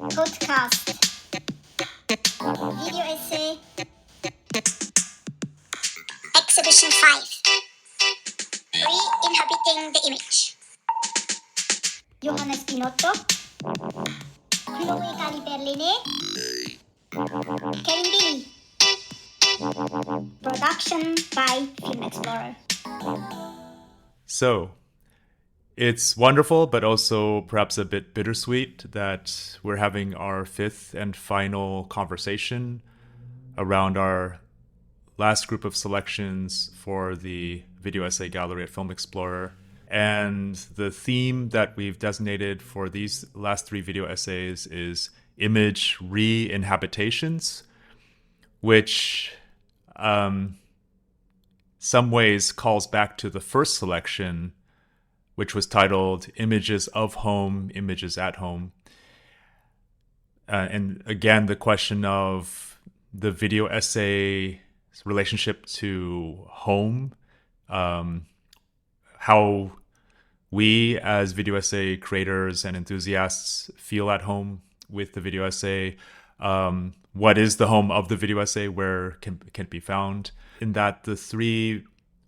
Podcast. Video essay. Exhibition 5. Re-inhabiting the image. Johannes Binotto. Lého Galibert-Laîné. Kevin Billy. Production by Film Explorer. So, it's wonderful, but also perhaps a bit bittersweet that we're having our fifth and final conversation around our last group of selections for the video essay gallery at Film Explorer. And the theme that we've designated for these last three video essays is image re-inhabitations, which some ways calls back to the first selection, which was titled Images of Home, Images at Home. And again, the question of the video essay's relationship to home, how we as video essay creators and enthusiasts feel at home with the video essay. What is the home of the video essay? Where can it be found? In that the three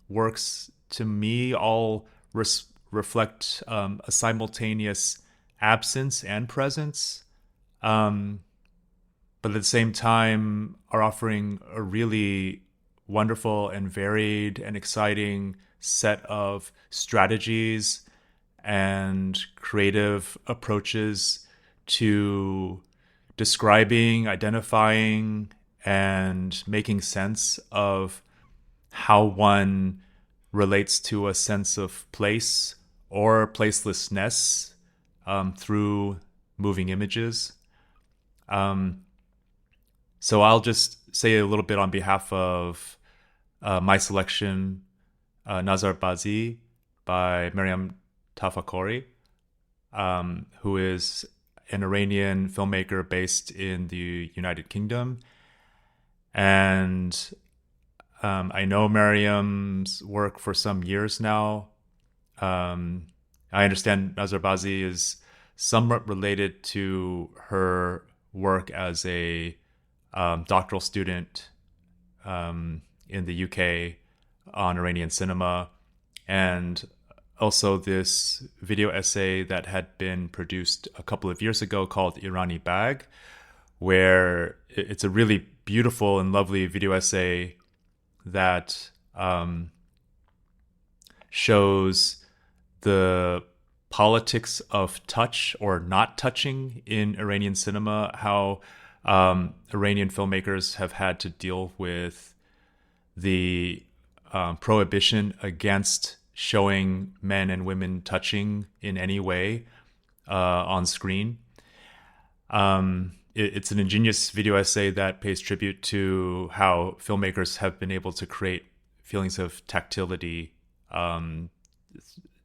works, to me, all reflect a simultaneous absence and presence, but at the same time are offering a really wonderful and varied and exciting set of strategies and creative approaches to describing, identifying, and making sense of how one relates to a sense of place or placelessness through moving images. So I'll just say a little bit on behalf of my selection, Nazar Bazi by Maryam Tafakory, who is an Iranian filmmaker based in the United Kingdom. And I know Maryam's work for some years now. I understand Nazar Bazi is somewhat related to her work as a doctoral student in the UK on Iranian cinema, and also this video essay that had been produced a couple of years ago called Irani Bag, where it's a really beautiful and lovely video essay that shows the politics of touch or not touching in Iranian cinema, how Iranian filmmakers have had to deal with the prohibition against showing men and women touching in any way on screen. It's an ingenious video essay that pays tribute to how filmmakers have been able to create feelings of tactility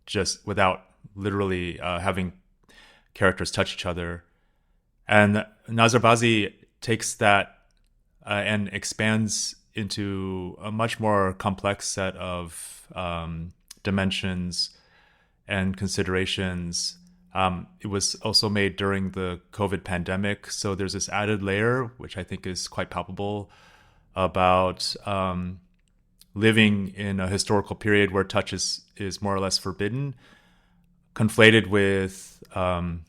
just without literally having characters touch each other. And Nazar Bazi takes that and expands into a much more complex set of dimensions and considerations. It was also made during the COVID pandemic, so there's this added layer, which I think is quite palpable, about living in a historical period where touch is more or less forbidden, conflated with a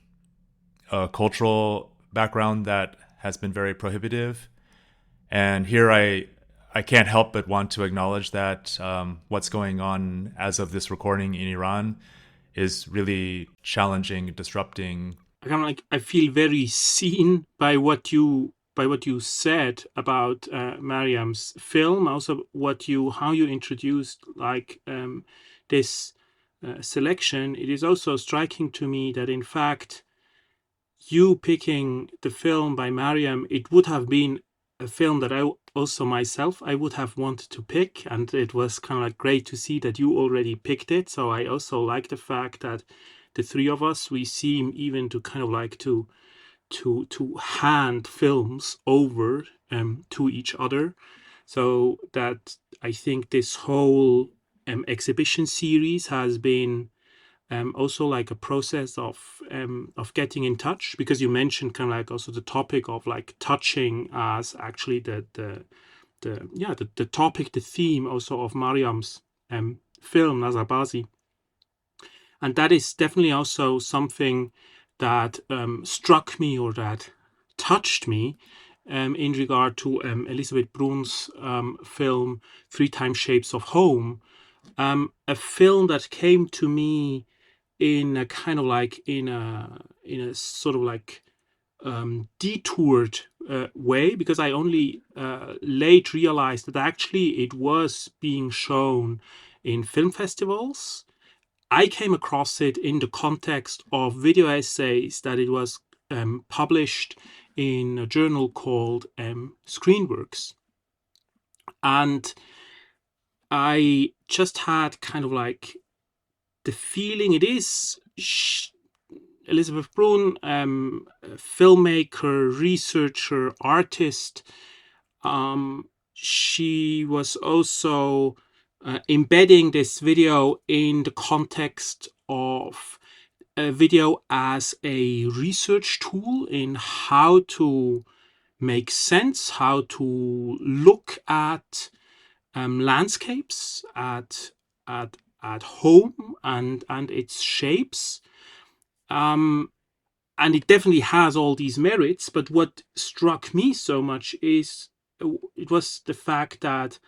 cultural background that has been very prohibitive. And here I can't help but want to acknowledge that what's going on as of this recording in Iran is really challenging, disrupting. I feel very seen by what you said about Maryam's film. Also, how you introduced this selection. It is also striking to me that in fact, you picking the film by Maryam, it would have been a film that I would have wanted to pick, and it was kind of great to see that you already picked it. So I also like the fact that the three of us, we seem even to kind of to hand films over to each other, so that I think this whole exhibition series has been also like a process of getting in touch, because you mentioned kind of like also the topic of like touching as actually the topic, the theme also of Maryam's film Nazabazi. And that is definitely also something that struck me, or that touched me, in regard to Elisabeth Brun's film Three Times Shapes of Home, a film that came to me in a kind of like in a sort of like detoured way, because I only late realized that actually it was being shown in film festivals. I came across it in the context of video essays that it was published in a journal called Screenworks. And I just had kind of like the feeling it is Elisabeth Brun, filmmaker, researcher, artist. She was also embedding this video in the context of a video as a research tool in how to make sense, how to look at landscapes, at home and its shapes. And it definitely has all these merits, but what struck me so much is it was the fact that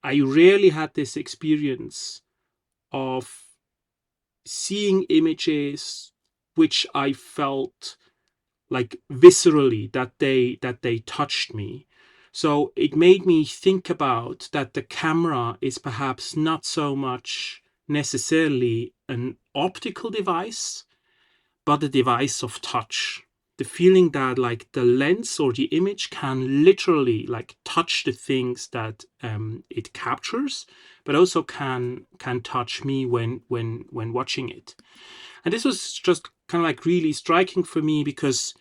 I rarely had this experience of seeing images which I felt like viscerally that they touched me. So it made me think about that the camera is perhaps not so much necessarily an optical device, but a device of touch. The feeling that like the lens or the image can literally like touch the things that it captures, but also can touch me when watching it. And this was just kind of like really striking for me, because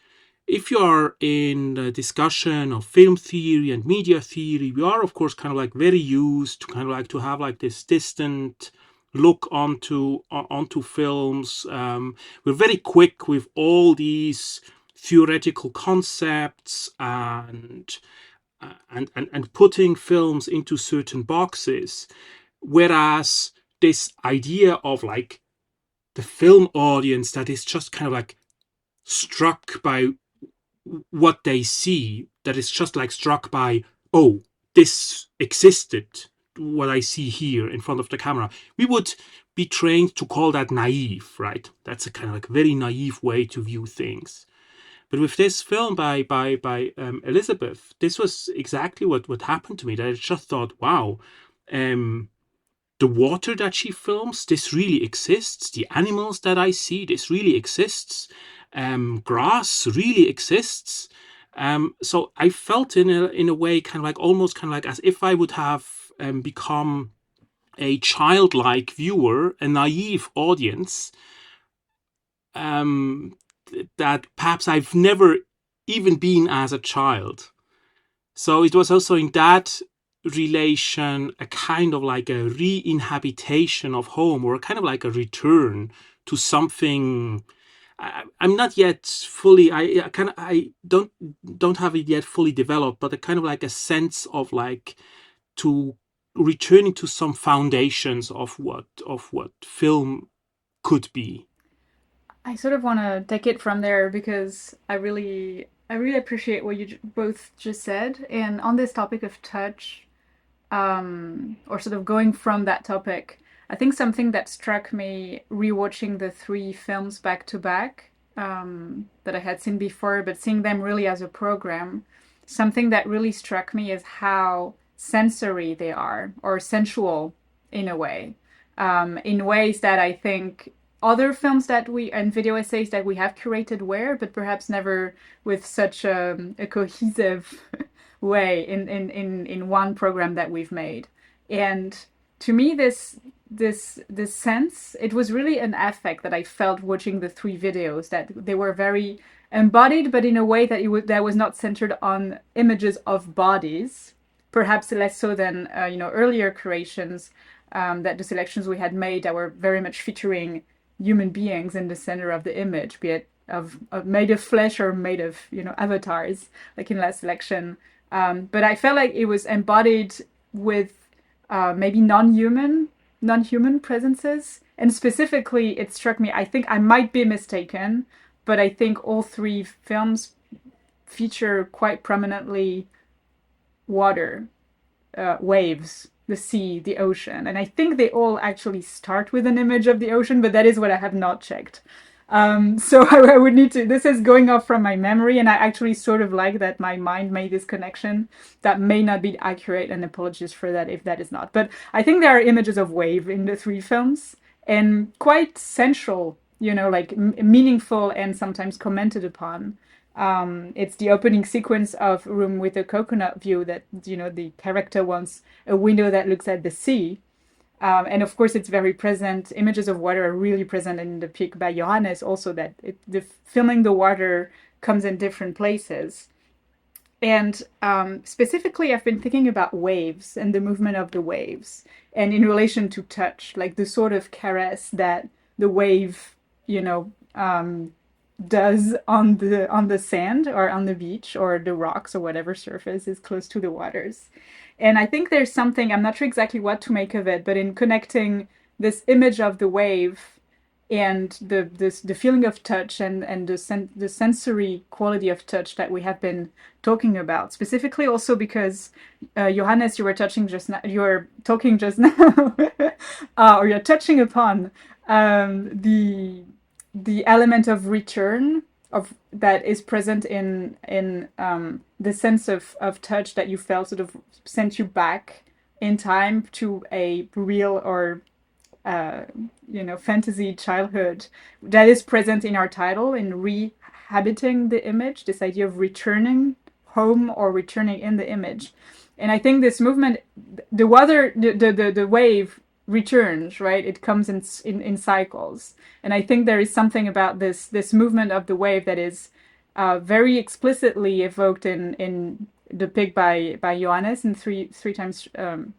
if you are in the discussion of film theory and media theory, we are of course kind of like very used to kind of like to have like this distant look onto films. We're very quick with all these theoretical concepts and putting films into certain boxes, whereas this idea of like the film audience that is just kind of like struck by what they see, that is just like struck by, oh, this existed, what I see here in front of the camera. We would be trained to call that naive, right? That's a kind of like very naive way to view things. But with this film by Elisabeth, this was exactly what happened to me. That I just thought, wow, the water that she films, this really exists. The animals that I see, this really exists. Grass really exists. So I felt in a way kind of like almost kind of like as if I would have become a childlike viewer, a naive audience, that perhaps I've never even been as a child. So it was also in that relation a kind of like a re-inhabitation of home, or kind of like a return to something. I'm not yet fully. I don't have it yet fully developed, but a kind of like a sense of like to returning to some foundations of what film could be. I sort of want to take it from there, because I really appreciate what you both just said. And on this topic of touch, or sort of going from that topic, I think something that struck me rewatching the three films back to back, that I had seen before, but seeing them really as a program, something that really struck me is how sensory they are, or sensual in a way, in ways that I think other films that we and video essays that we have curated were, but perhaps never with such a cohesive way in one program that we've made. And to me, this sense, it was really an affect that I felt watching the three videos, that they were very embodied, but in a way that that was not centered on images of bodies, perhaps less so than earlier creations, that the selections we had made that were very much featuring human beings in the center of the image, be it of made of flesh or made of, you know, avatars, like in last selection. But I felt like it was embodied with maybe non-human presences. And specifically, it struck me, I think I might be mistaken, but I think all three films feature quite prominently water, waves, the sea, the ocean. And I think they all actually start with an image of the ocean, but that is what I have not checked. So I would need to, this is going off from my memory, and I actually sort of like that my mind made this connection. That may not be accurate, and apologies for that if that is not. But I think there are images of wave in the three films, and quite central, you know, like meaningful and sometimes commented upon. It's the opening sequence of Room with a Coconut View that, you know, the character wants a window that looks at the sea. And of course, it's very present. Images of water are really present in the pick by Johannes also, that the filming the water comes in different places. And specifically, I've been thinking about waves and the movement of the waves, and in relation to touch, like the sort of caress that the wave, you know, does on the sand or on the beach or the rocks or whatever surface is close to the waters. And I think there's something, I'm not sure exactly what to make of it, but in connecting this image of the wave and the feeling of touch and the sensory quality of touch that we have been talking about, specifically also because Johannes, you were talking just now, or you're touching upon the element of return of that is present in the sense of touch that you felt sort of sent you back in time to a real or you know, fantasy childhood that is present in our title, in Re-inhabiting the image, this idea of returning home or returning in the image. And I think this movement, the wave returns, right? It comes in cycles. And I think there is something about this movement of the wave that is very explicitly evoked in the pick by Johannes in three times. I'm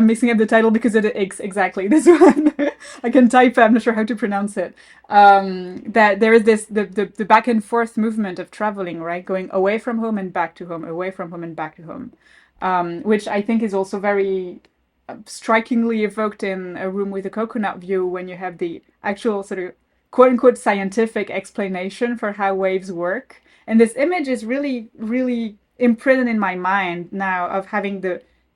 mixing up the title because it is exactly this one. I can type, I'm not sure how to pronounce it. That there is this the back and forth movement of traveling, right? Going away from home and back to home, away from home and back to home, which I think is also very strikingly evoked in A Room with a Coconut View, when you have the actual sort of quote unquote scientific explanation for how waves work. And this image is really, really imprinted in my mind now of having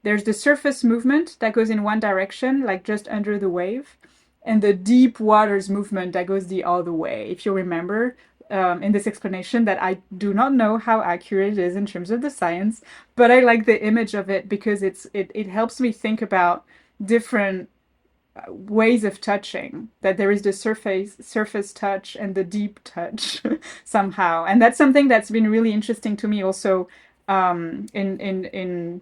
there's the surface movement that goes in one direction, like just under the wave, and the deep waters movement that goes the other way. If you remember, in this explanation that I do not know how accurate it is in terms of the science, but I like the image of it because it helps me think about different ways of touching, that there is the surface touch and the deep touch somehow. And that's something that's been really interesting to me also in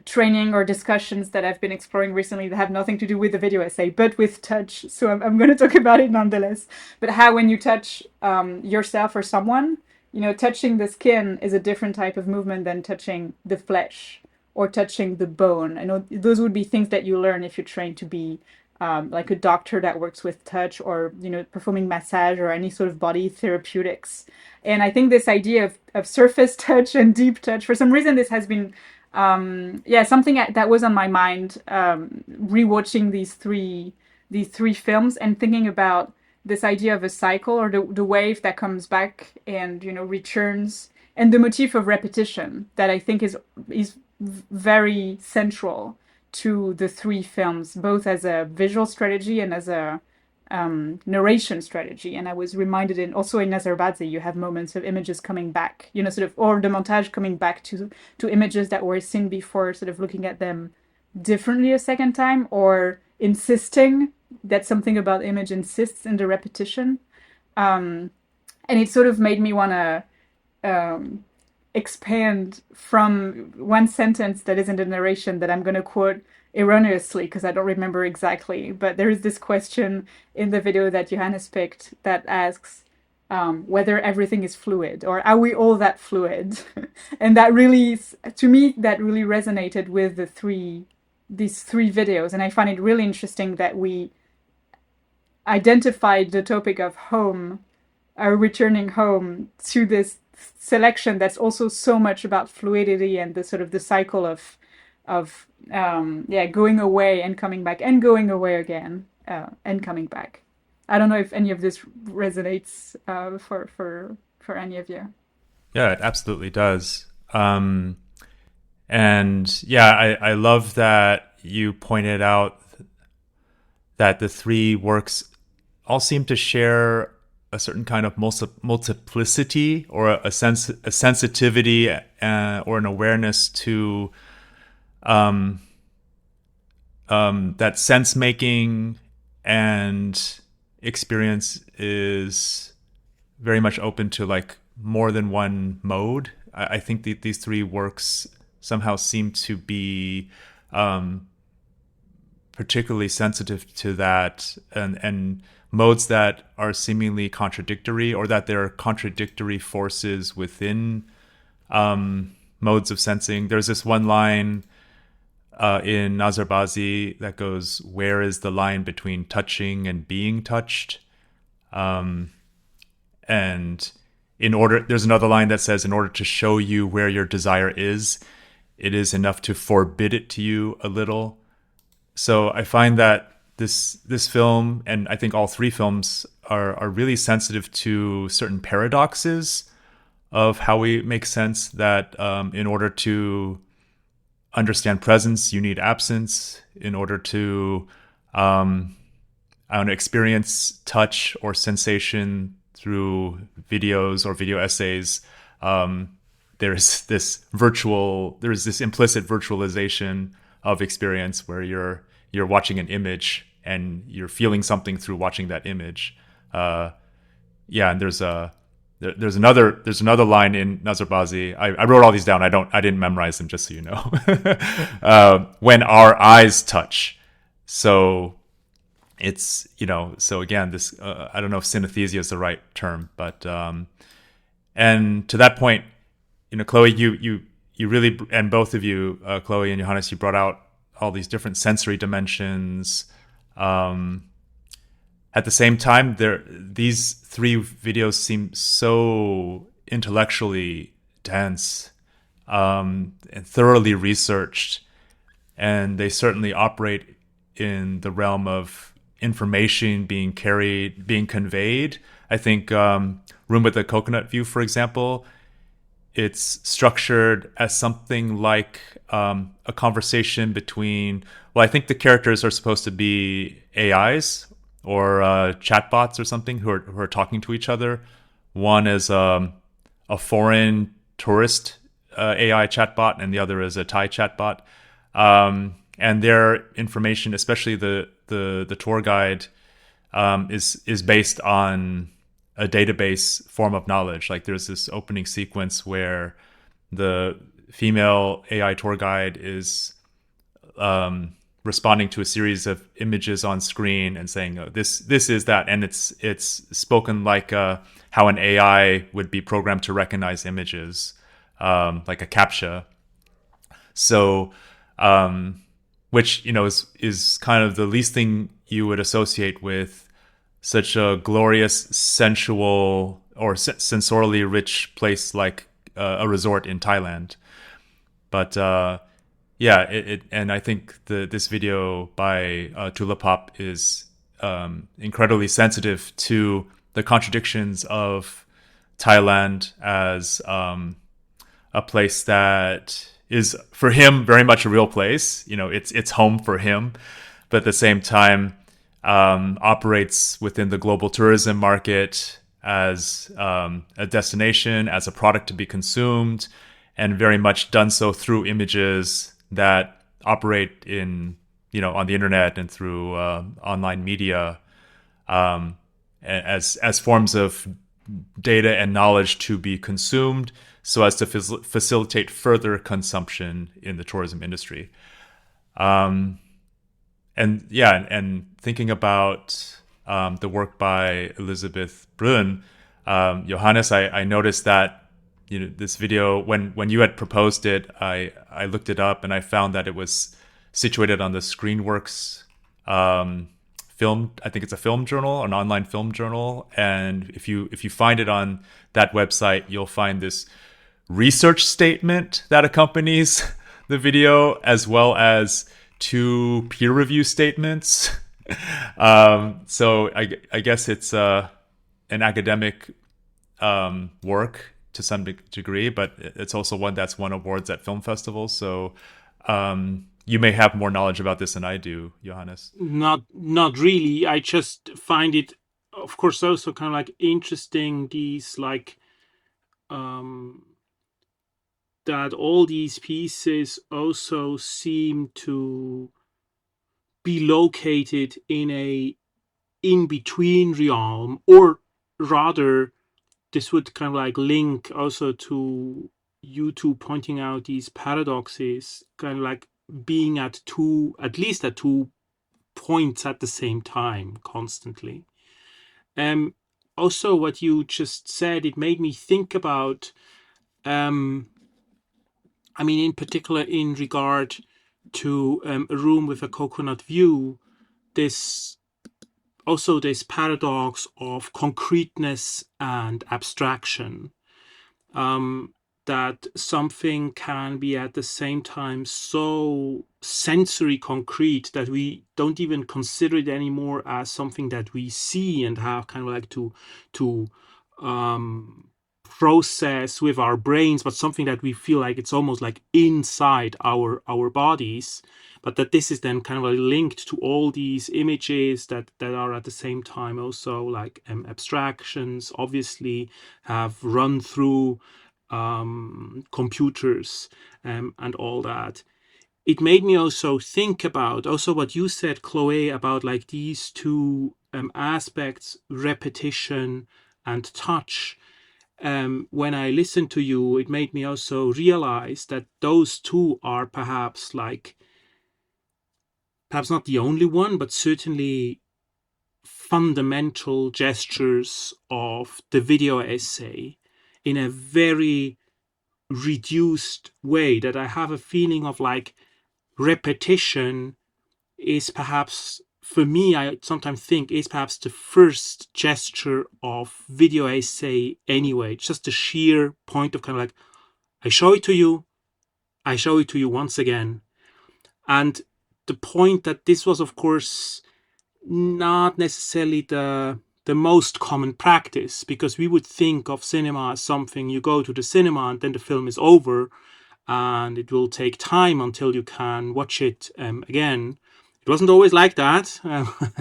training or discussions that I've been exploring recently that have nothing to do with the video essay, but with touch. So I'm going to talk about it nonetheless. But how when you touch yourself or someone, you know, touching the skin is a different type of movement than touching the flesh or touching the bone. I know those would be things that you learn if you're trained to be like a doctor that works with touch, or, you know, performing massage or any sort of body therapeutics. And I think this idea of surface touch and deep touch, for some reason, this has been something that was on my mind, rewatching these three films and thinking about this idea of a cycle, or the wave that comes back and, you know, returns, and the motif of repetition that I think is very central to the three films, both as a visual strategy and as a narration strategy. And I was reminded also in Nazarbadzie, you have moments of images coming back, you know, sort of, or the montage coming back to images that were seen before, sort of looking at them differently a second time, or insisting that something about image insists in the repetition. And it sort of made me want to expand from one sentence that is in the narration that I'm going to quote erroneously because I don't remember exactly, but there is this question in the video that Johannes picked that asks, whether everything is fluid, or are we all that fluid? And that really, to me, that really resonated with these three videos. And I find it really interesting that we identified the topic of home, returning home, to this selection that's also so much about fluidity and the sort of the cycle of going away and coming back and going away again, and coming back. I don't know if any of this resonates for any of you. Yeah, it absolutely does. And yeah, I love that you pointed out that the three works all seem to share a certain kind of multiplicity, or a sensitivity, or an awareness to that sense making and experience is very much open to like more than one mode. I think that these three works somehow seem to be particularly sensitive to that, and modes that are seemingly contradictory, or that there are contradictory forces within modes of sensing. There's this one line in Nazarbazi that goes, "Where is the line between touching and being touched?" And there's another line that says, "In order to show you where your desire is, it is enough to forbid it to you a little." So I find that this film, and I think all three films, are really sensitive to certain paradoxes of how we make sense, that in order to understand presence, you need absence. In order to experience touch or sensation through videos or video essays, there's this implicit virtualization of experience, where you're watching an image and you're feeling something through watching that image. And there's another line in Nazarbazi. I wrote all these down. I didn't memorize them, just so you know. When our eyes touch. So it's, so again, this, I don't know if synesthesia is the right term, but, and to that point, Chloe, you really, and both of you, Chloe and Johannes, you brought out all these different sensory dimensions. At the same time, these three videos seem so intellectually dense, and thoroughly researched, and they certainly operate in the realm of information being conveyed. I think Room with the Coconut View, for example, it's structured as something like a conversation between, I think the characters are supposed to be AIs or chatbots or something who are talking to each other. One is a foreign tourist AI chatbot, and the other is a Thai chatbot. And their information, especially the tour guide, is based on a database form of knowledge. Like there's this opening sequence where the female AI tour guide is responding to a series of images on screen and saying, "Oh, this is that," and it's spoken like how an AI would be programmed to recognize images, like a CAPTCHA. So, which is kind of the least thing you would associate with such a glorious, sensual, or sensorially rich place like a resort in Thailand. But and I think this video by Tulapop is incredibly sensitive to the contradictions of Thailand as a place that is, for him, very much a real place. It's home for him, but at the same time operates within the global tourism market as a destination, as a product to be consumed, and very much done so through images that operate in, on the internet and through online media, as forms of data and knowledge to be consumed, so as to facilitate further consumption in the tourism industry. And thinking about the work by Elisabeth Brun, Johannes, I noticed that this video, when you had proposed it, I looked it up and I found that it was situated on the Screenworks film. I think it's a film journal, an online film journal. And if you find it on that website, you'll find this research statement that accompanies the video, as well as 2 peer review statements. So I guess it's an academic work to some degree, but it's also one that's won awards at film festivals. So you may have more knowledge about this than I do, Johannes. Not really. I just find it, of course, also kind of like interesting, these like that all these pieces also seem to be located in a in-between realm, or rather, this would kind of like link also to you two pointing out these paradoxes, kind of like being at least at 2 points at the same time constantly. Also, what you just said, it made me think about, I mean, in particular, in regard to A Room with a Coconut View, this paradox of concreteness and abstraction, that something can be at the same time so sensory concrete that we don't even consider it anymore as something that we see and have kind of like to process with our brains, but something that we feel like it's almost like inside our bodies. But that this is then kind of linked to all these images that are at the same time also like abstractions, obviously have run through computers and all that. It made me also think about also what you said, Chloe, about like these 2 aspects, repetition and touch. When I listened to you, it made me also realize that those 2 are perhaps not the only one, but certainly fundamental gestures of the video essay in a very reduced way, that I have a feeling of like repetition is perhaps, for me, I sometimes think is perhaps the first gesture of video essay anyway. It's just the sheer point of kind of like, I show it to you once again. And the point that this was, of course, not necessarily the most common practice, because we would think of cinema as something you go to the cinema and then the film is over and it will take time until you can watch it again. It wasn't always like that.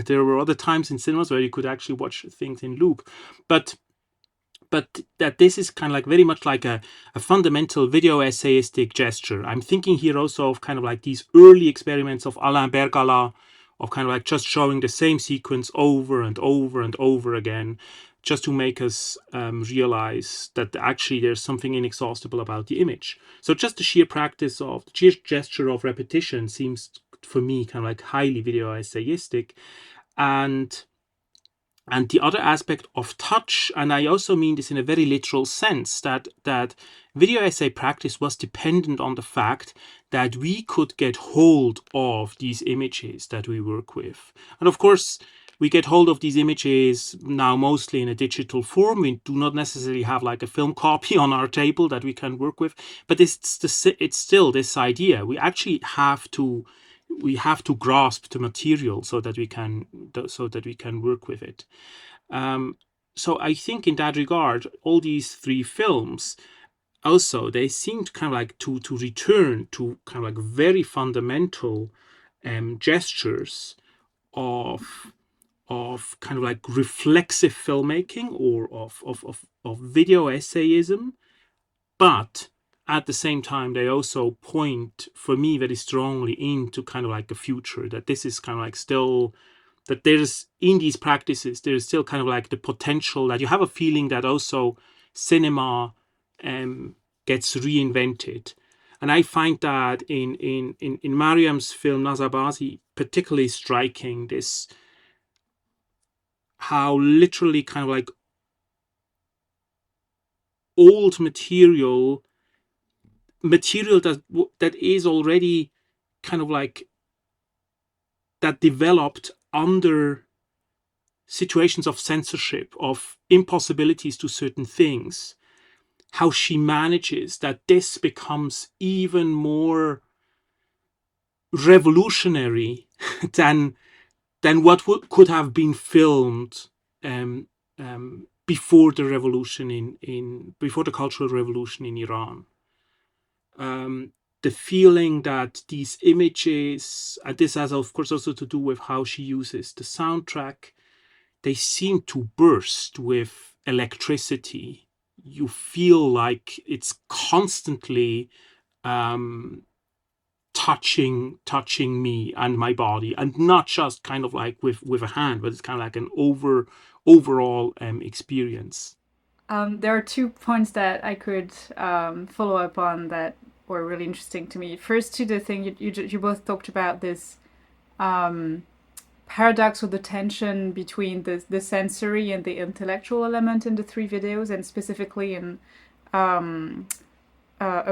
There were other times in cinemas where you could actually watch things in loop, but that this is kind of like very much like a fundamental video essayistic gesture. I'm thinking here also of kind of like these early experiments of Alain Bergala, of kind of like just showing the same sequence over and over and over again, just to make us realize that actually there's something inexhaustible about the image. So just the sheer practice of, the sheer gesture of repetition seems for me kind of like highly video essayistic. And the other aspect of touch, and I also mean this in a very literal sense, that video essay practice was dependent on the fact that we could get hold of these images that we work with. And of course, we get hold of these images now mostly in a digital form. We do not necessarily have like a film copy on our table that we can work with, but it's still this idea. We actually have to grasp the material so that we can work with it. So I think in that regard, all these 3 films also, they seem to kind of like to return to kind of like very fundamental gestures of kind of like reflexive filmmaking, or of video essayism, but at the same time, they also point, for me, very strongly into kind of like a future, that this is kind of like still, that there's, in these practices, there's still kind of like the potential that you have a feeling that also cinema gets reinvented. And I find that in Maryam's film Nazabazi particularly striking, this, how literally kind of like old material that is already kind of like that developed under situations of censorship, of impossibilities to certain things, how she manages that this becomes even more revolutionary than what could have been filmed before the revolution before the cultural revolution in Iran. The feeling that these images, and this has of course also to do with how she uses the soundtrack, they seem to burst with electricity. You feel like it's constantly touching me and my body, and not just kind of like with a hand, but it's kind of like an overall experience. There are 2 points that I could follow up on that were really interesting to me. First, to the thing you both talked about, this paradox or the tension between the sensory and the intellectual element in the 3 videos, and specifically in A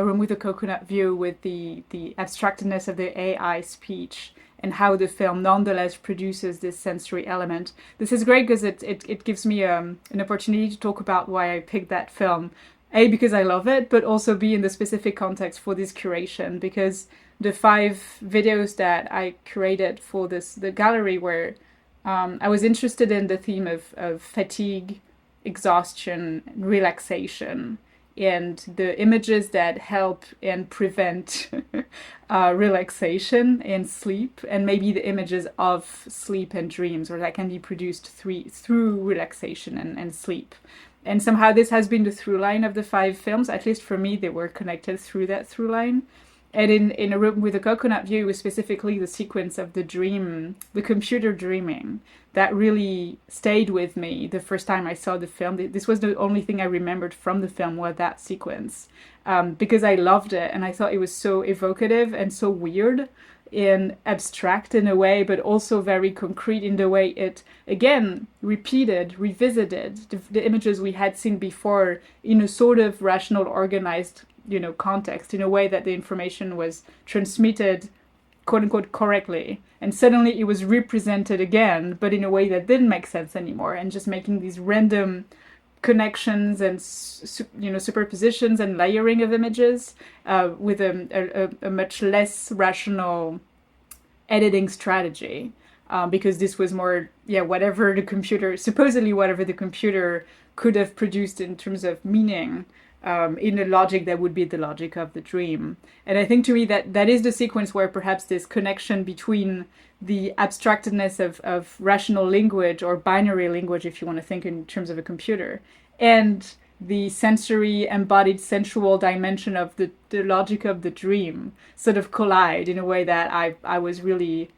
Room with a Coconut View, with the abstractedness of the AI speech, and how the film nonetheless produces this sensory element. This is great because it gives me an opportunity to talk about why I picked that film. A, because I love it, but also B, in the specific context for this curation, because the 5 videos that I curated for the gallery were, I was interested in the theme of fatigue, exhaustion, relaxation, and the images that help and prevent relaxation and sleep, and maybe the images of sleep and dreams, or that can be produced through relaxation and sleep. And somehow this has been the through line of the 5 films. At least for me, they were connected through that through line. And in A Room with a Coconut View, was specifically the sequence of the dream, the computer dreaming, that really stayed with me the first time I saw the film. This was the only thing I remembered from the film, was that sequence, because I loved it, and I thought it was so evocative and so weird and abstract in a way, but also very concrete in the way it, again, revisited the images we had seen before in a sort of rational, organized, context, in a way that the information was transmitted, quote unquote, correctly, and suddenly it was represented again, but in a way that didn't make sense anymore, and just making these random connections and superpositions and layering of images with a much less rational editing strategy, because this was more whatever the computer could have produced in terms of meaning, in a logic that would be the logic of the dream. And I think to me that is the sequence where perhaps this connection between the abstractedness of rational language, or binary language if you want to think in terms of a computer, and the sensory embodied sensual dimension of the logic of the dream sort of collide in a way that I was really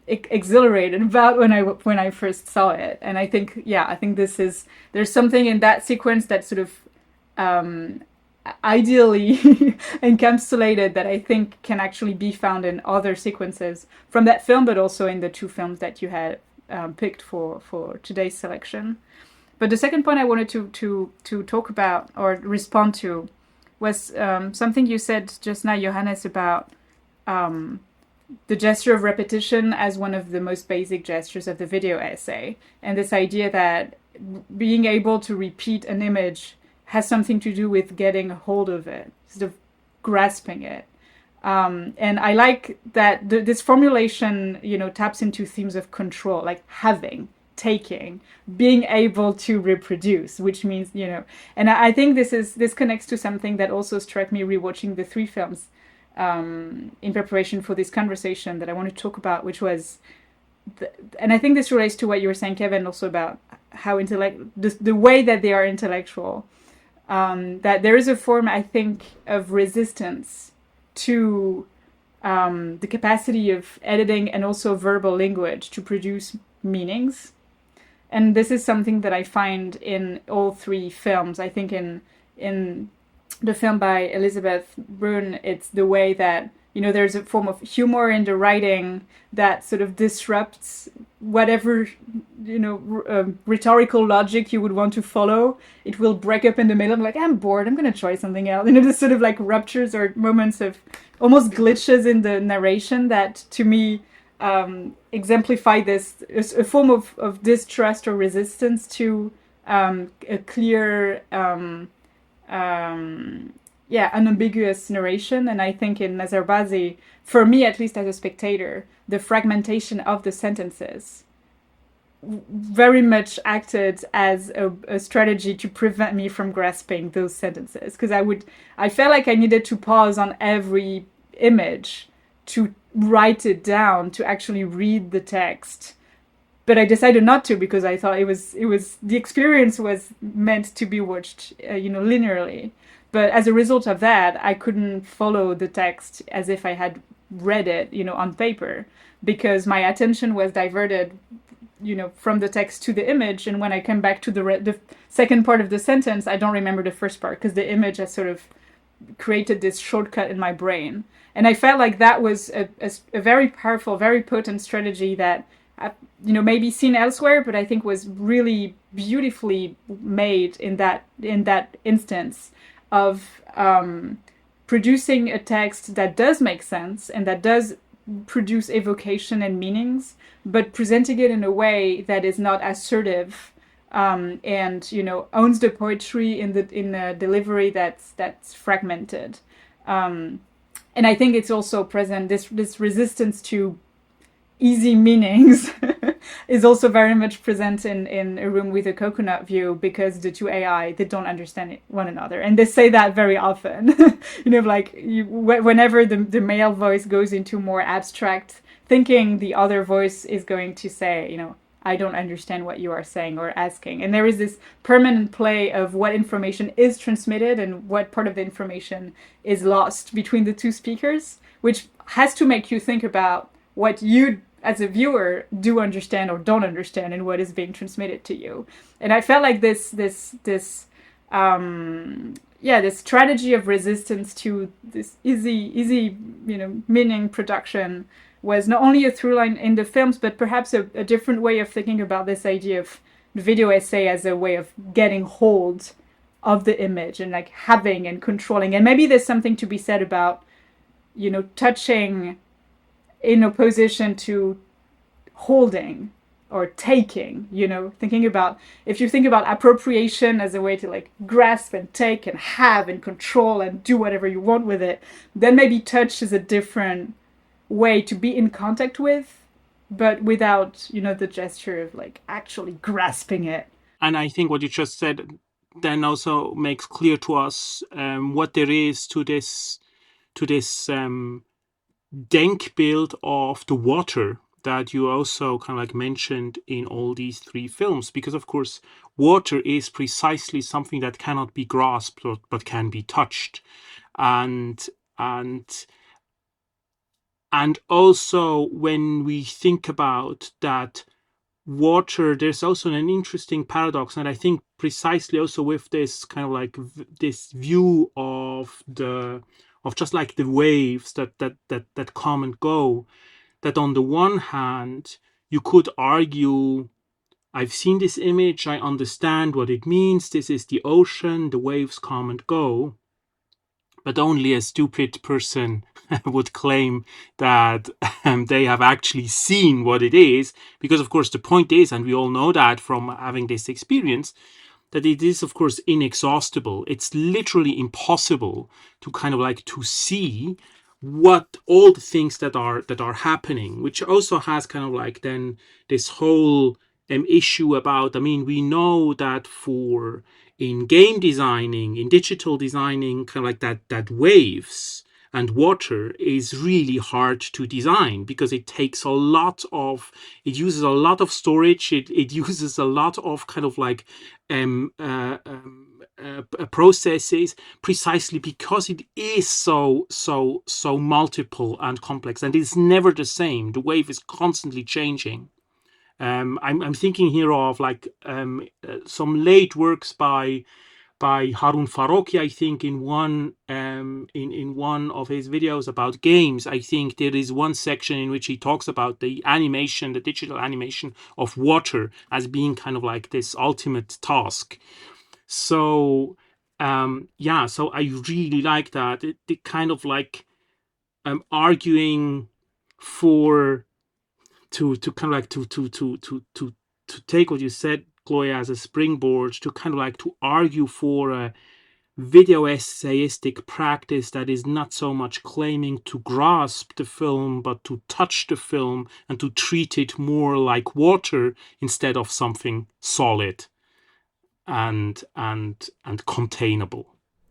exhilarated about when I first saw it. And I think there's something in that sequence that sort of ideally encapsulated that I think can actually be found in other sequences from that film, but also in the 2 films that you had picked for today's selection. But the second point I wanted to talk about or respond to was something you said just now, Johannes, about the gesture of repetition as one of the most basic gestures of the video essay, and this idea that being able to repeat an image has something to do with getting a hold of it, sort of grasping it. And I like that this formulation, taps into themes of control, like having, taking, being able to reproduce, which means, and I think this connects to something that also struck me rewatching the 3 films in preparation for this conversation that I want to talk about, which was, and I think this relates to what you were saying, Kevin, also about how the way that they are intellectual, that there is a form, I think, of resistance to the capacity of editing and also verbal language to produce meanings. And this is something that I find in all 3 films. I think in the film by Elisabeth Brun, it's the way that there's a form of humor in the writing that sort of disrupts whatever, rhetorical logic you would want to follow. It will break up in the middle. I'm like, I'm bored. I'm going to try something else. This sort of like ruptures or moments of almost glitches in the narration that to me exemplify this, a form of distrust or resistance to a clear, unambiguous narration. And I think in Nazarbazi, for me at least as a spectator, the fragmentation of the sentences very much acted as a strategy to prevent me from grasping those sentences, because I felt like I needed to pause on every image to write it down, to actually read the text. But I decided not to, because I thought it was the experience was meant to be watched linearly. But as a result of that, I couldn't follow the text as if I had read it on paper, because my attention was diverted from the text to the image. And when I come back to the second part of the sentence, I don't remember the first part, because the image has sort of created this shortcut in my brain. And I felt like that was a very powerful, very potent strategy that maybe seen elsewhere, but I think was really beautifully made in that instance of producing a text that does make sense and that does produce evocation and meanings, but presenting it in a way that is not assertive, and owns the poetry in a delivery that's fragmented. And I think it's also present, this resistance to easy meanings is also very much present in A Room with a Coconut View, because the two AI, they don't understand one another. And they say that very often. Whenever the male voice goes into more abstract thinking, the other voice is going to say, I don't understand what you are saying or asking. And there is this permanent play of what information is transmitted and what part of the information is lost between the two speakers, which has to make you think about what you as a viewer do understand or don't understand in what is being transmitted to you. And I felt like this strategy of resistance to this easy meaning production was not only a through line in the films, but perhaps a different way of thinking about this idea of video essay as a way of getting hold of the image and like having and controlling. And maybe there's something to be said about, touching in opposition to holding or taking, thinking about, if you think about appropriation as a way to like grasp and take and have and control and do whatever you want with it, then maybe touch is a different way to be in contact with, but without, the gesture of like actually grasping it. And I think what you just said then also makes clear to us what there is to this Denkbild of the water that you also kind of like mentioned in all these three films, because of course water is precisely something that cannot be grasped but can be touched, and also when we think about that water, there's also an interesting paradox, and I think precisely also with this kind of like this view of just like the waves that come and go, that on the one hand you could argue, I've seen this image, I understand what it means, this is the ocean, the waves come and go, but only a stupid person would claim that they have actually seen what it is, because of course the point is, and we all know that from having this experience, that it is of course inexhaustible. It's literally impossible to kind of like to see what all the things that are happening, which also has kind of like then this whole issue about, I mean, we know that for in game designing, in digital designing, kind of like that waves and water is really hard to design, because it takes it uses a lot of storage, it uses a lot of kind of like processes, precisely because it is so multiple and complex, and it's never the same. The wave is constantly changing. I'm thinking here of like some late works by by Harun Farooqi, I think, in one in one of his videos about games. I think there is one section in which he talks about the animation, the digital animation of water as being kind of like this ultimate task. So so I really like that. It kind of like arguing for to kind of like to take what you said, Chloe, as a springboard to kind of like to argue for a video essayistic practice that is not so much claiming to grasp the film, but to touch the film and to treat it more like water instead of something solid and containable.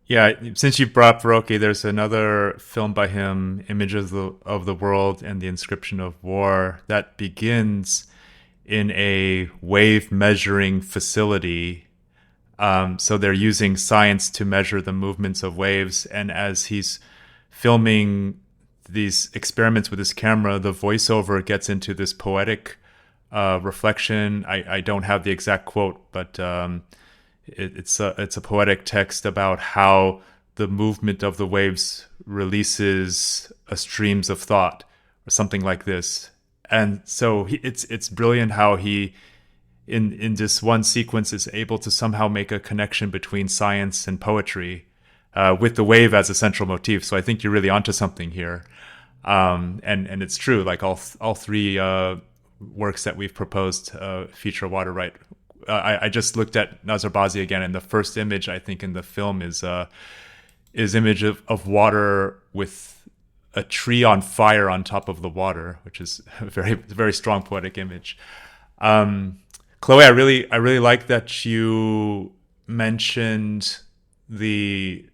Yeah, since you brought up Farooqi, there's another film by him, Images of the World and the Inscription of War, that begins in a wave measuring facility. So they're using science to measure the movements of waves. And as he's filming these experiments with his camera, the voiceover gets into this poetic reflection. I don't have the exact quote, but it's a poetic text about how the movement of the waves releases streams of thought or something like this. And so it's brilliant how he in this one sequence is able to somehow make a connection between science and poetry with the wave as a central motif. So I think you're really onto something here. And it's true, like all three works that we've proposed feature water, right? I just looked at Nazarbazi again, and the first image I think in the film is image of water with a tree on fire on top of the water, which is a very strong poetic image. Chloe, I really like that you mentioned the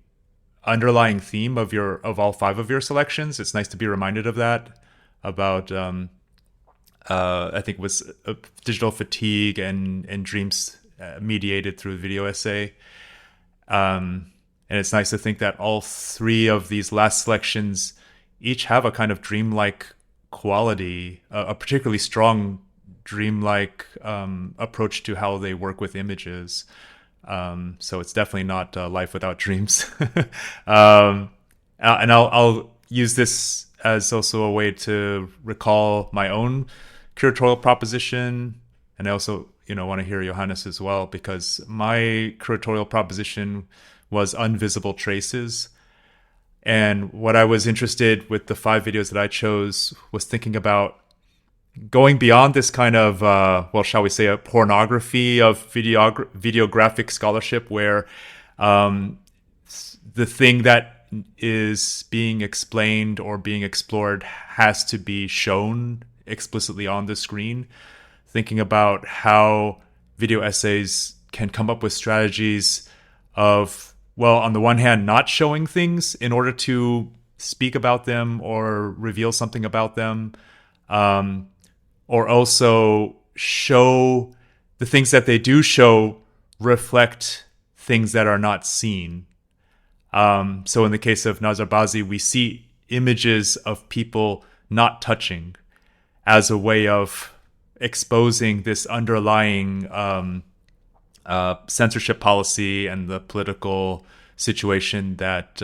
underlying theme of all five of your selections. It's nice to be reminded of that, about I think it was digital fatigue and dreams mediated through video essay. And it's nice to think that all three of these last selections each have a kind of dreamlike quality, a particularly strong dreamlike approach to how they work with images. So it's definitely not life without dreams. And I'll use this as also a way to recall my own curatorial proposition. And I also, want to hear Johannes as well, because my curatorial proposition was unvisible traces. And what I was interested with the 5 videos that I chose was thinking about going beyond this kind of, shall we say, a pornography of videographic scholarship, where the thing that is being explained or being explored has to be shown explicitly on the screen. Thinking about how video essays can come up with strategies of, on the one hand, not showing things in order to speak about them or reveal something about them, or also show the things that they do show reflect things that are not seen. So in the case of Nazarbazi, we see images of people not touching as a way of exposing this underlying censorship policy and the political situation that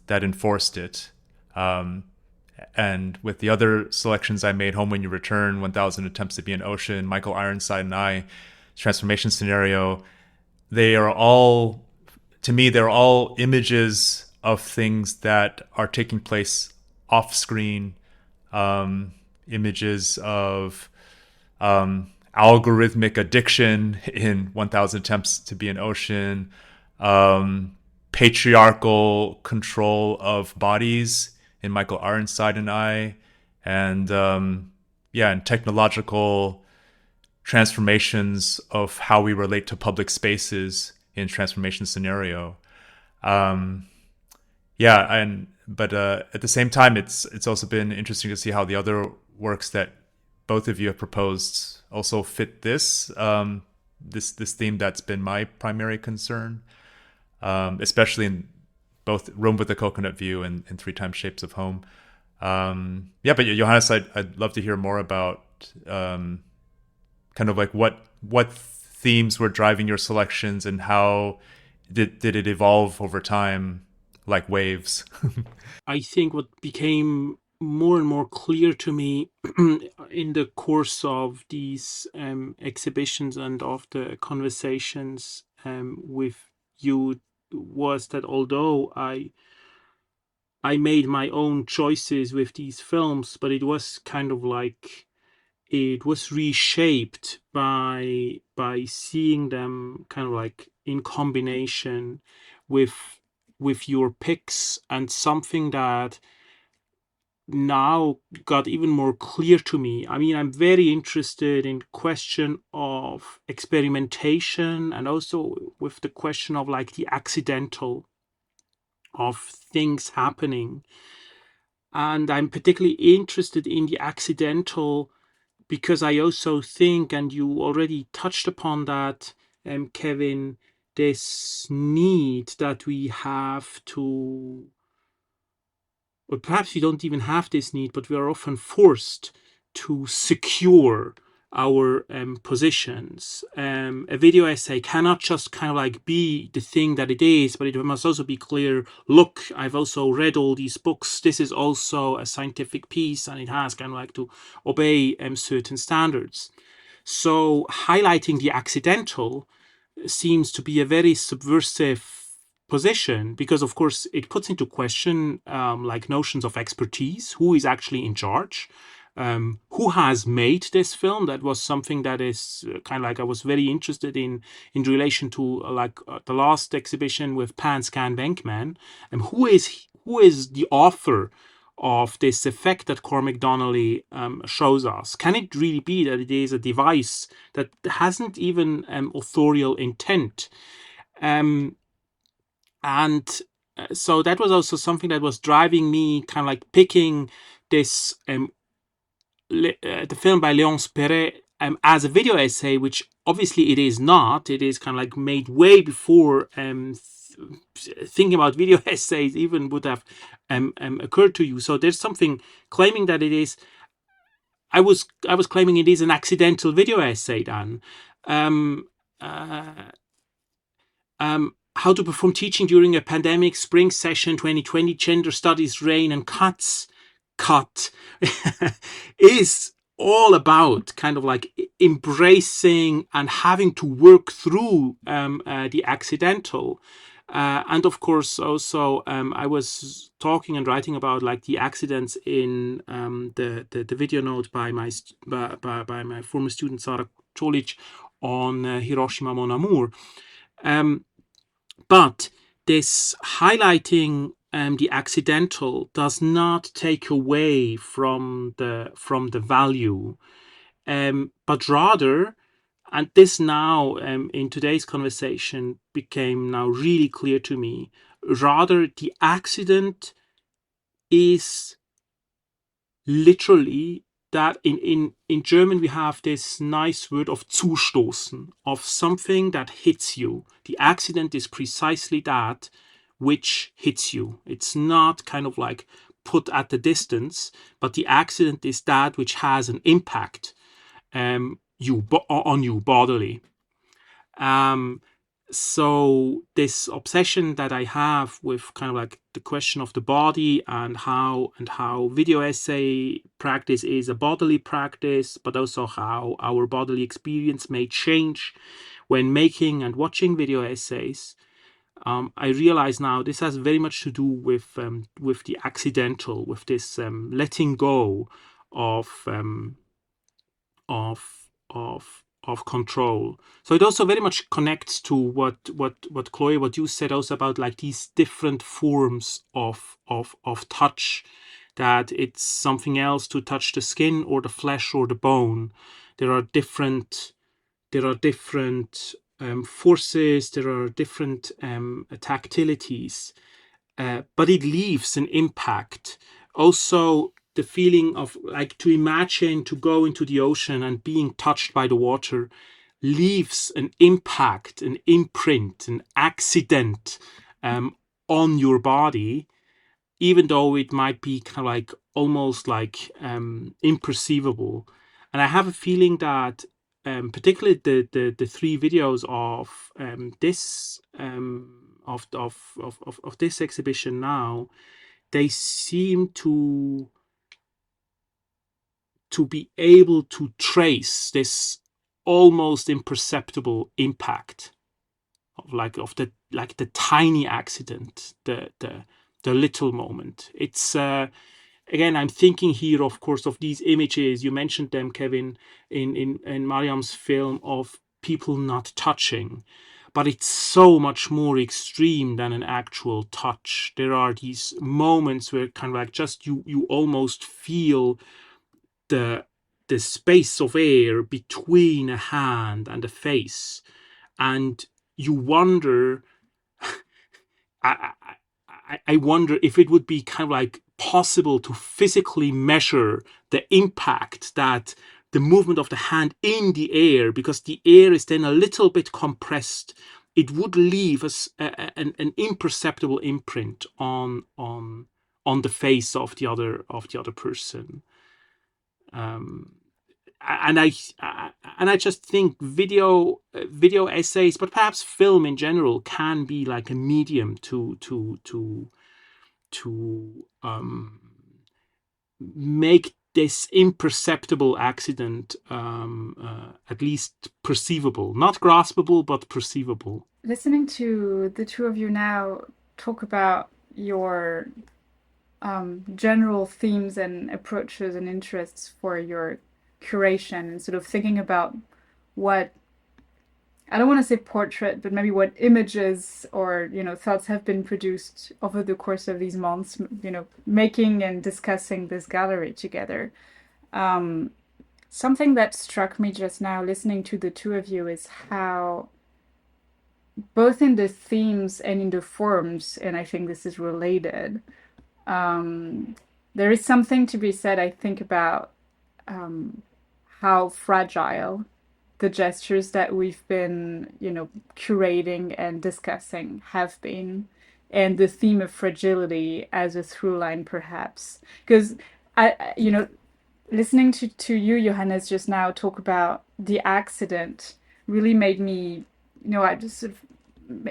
enforced it. And with the other selections I made, Home When You Return, 1,000 Attempts to Be an Ocean, Michael Ironside and I, Transformation Scenario, they're all images of things that are taking place off screen, images of algorithmic addiction in 1,000 Attempts to Be an Ocean, patriarchal control of bodies in Michael Ironside and I, and and technological transformations of how we relate to public spaces in Transformation Scenario. But at the same time, it's also been interesting to see how the other works that both of you have proposed also fit this theme that's been my primary concern, especially in both Room with the Coconut View and 3 Times Shapes of Home. But Johannes, I'd love to hear more about kind of like what themes were driving your selections and how did it evolve over time like waves? I think what became more and more clear to me in the course of these exhibitions and of the conversations with you was that although I made my own choices with these films, but it was kind of like it was reshaped by seeing them kind of like in combination with your picks, and something that now got even more clear to me. I mean, I'm very interested in question of experimentation, and also with the question of like the accidental of things happening. And I'm particularly interested in the accidental because I also think, and you already touched upon that, Kevin, this need that we have to, or perhaps we don't even have this need, but we are often forced to secure our positions. A video essay cannot just kind of like be the thing that it is, but it must also be clear, look, I've also read all these books, this is also a scientific piece, and it has kind of like to obey certain standards. So highlighting the accidental seems to be a very subversive position, because of course it puts into question like notions of expertise, who is actually in charge, who has made this film. That was something that is kind of like I was very interested in relation to the last exhibition with Pan Scan Venkman, and who is the author of this effect that Cormac Donnelly shows us. Can it really be that it is a device that hasn't even authorial intent? So that was also something that was driving me, kind of like picking this the film by Léonce Perret as a video essay, which obviously it is not. It is kind of like made way before thinking about video essays even would have occurred to you. So there's something claiming that it is. I was claiming it is an accidental video essay, Dan. How to perform teaching during a pandemic, spring session 2020, gender studies, rain and cuts. Cut is all about kind of like embracing and having to work through the accidental. And of course, also I was talking and writing about like the accidents in the video note by my former student Sarah Cholic on Hiroshima Mon Amour. But this highlighting the accidental does not take away from the value, but rather, and this now in today's conversation became now really clear to me, rather the accident is literally that in German we have this nice word of zustoßen, of something that hits you. The accident is precisely that which hits you. It's not kind of like put at the distance, but the accident is that which has an impact on you bodily. So this obsession that I have with kind of like the question of the body and how video essay practice is a bodily practice, but also how our bodily experience may change when making and watching video essays. I realize now this has very much to do with the accidental, with this letting go of control. So it also very much connects to what Chloe, what you said also about like these different forms of touch, that it's something else to touch the skin or the flesh or the bone. There are different forces, there are different tactilities, but it leaves an impact. Also, the feeling of like to imagine to go into the ocean and being touched by the water leaves an impact, an imprint, an accident on your body, even though it might be kind of like almost like imperceivable. And I have a feeling that particularly the three videos of this of this exhibition now, they seem to be able to trace this almost imperceptible impact of the tiny accident, the little moment. It's again, I'm thinking here, of course, of these images. You mentioned them, Kevin, in Maryam's film, of people not touching. But it's so much more extreme than an actual touch. There are these moments where kind of like just you almost feel the space of air between a hand and a face, and you wonder. I wonder if it would be kind of like possible to physically measure the impact that the movement of the hand in the air, because the air is then a little bit compressed, it would leave us an imperceptible imprint on the face of the other person. And I just think video essays, but perhaps film in general, can be like a medium to make this imperceptible accident at least perceivable, not graspable, but perceivable. Listening to the two of you now talk about your general themes and approaches and interests for your curation, and sort of thinking about what, I don't want to say portrait, but maybe what images or, thoughts have been produced over the course of these months, making and discussing this gallery together. Something that struck me just now listening to the two of you is how, both in the themes and in the forms, and I think this is related, there is something to be said, I think, about how fragile the gestures that we've been, curating and discussing have been, and the theme of fragility as a through line, perhaps. Because listening to you, Johannes, just now talk about the accident really made me, I just sort of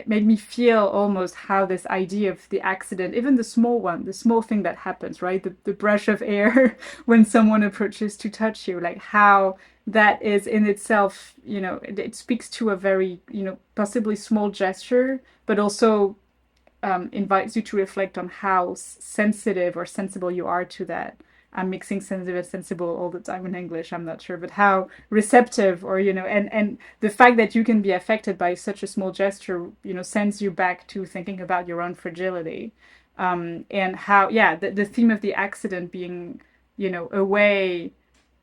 made me feel almost how this idea of the accident, even the small one, the small thing that happens, right? The brush of air when someone approaches to touch you, like how that is in itself, it speaks to a very, possibly small gesture, but also invites you to reflect on how sensitive or sensible you are to that. I'm mixing sensitive and sensible all the time in English, I'm not sure, but how receptive, or, and the fact that you can be affected by such a small gesture, sends you back to thinking about your own fragility. And how, the theme of the accident being, a way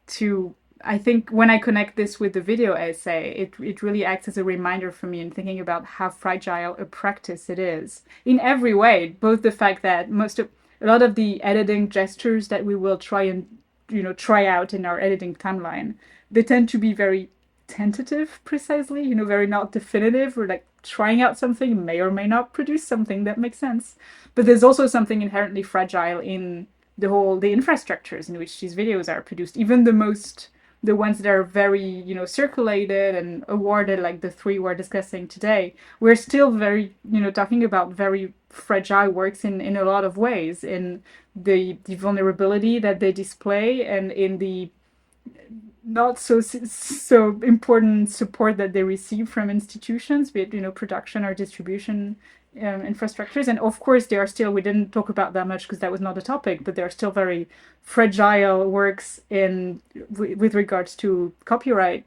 to, I think when I connect this with the video essay, it really acts as a reminder for me in thinking about how fragile a practice it is in every way, both the fact that a lot of the editing gestures that we will try and, try out in our editing timeline, they tend to be very tentative, precisely, very not definitive, or like trying out something may or may not produce something that makes sense. But there's also something inherently fragile in the infrastructures in which these videos are produced, even the ones that are very, circulated and awarded, like the three we're discussing today. We're still very, talking about very fragile works in a lot of ways, in the vulnerability that they display, and in the not so important support that they receive from institutions, be it, production or distribution infrastructures. And of course, they are still, we didn't talk about that much because that was not a topic, but they are still very fragile works with regards to copyright,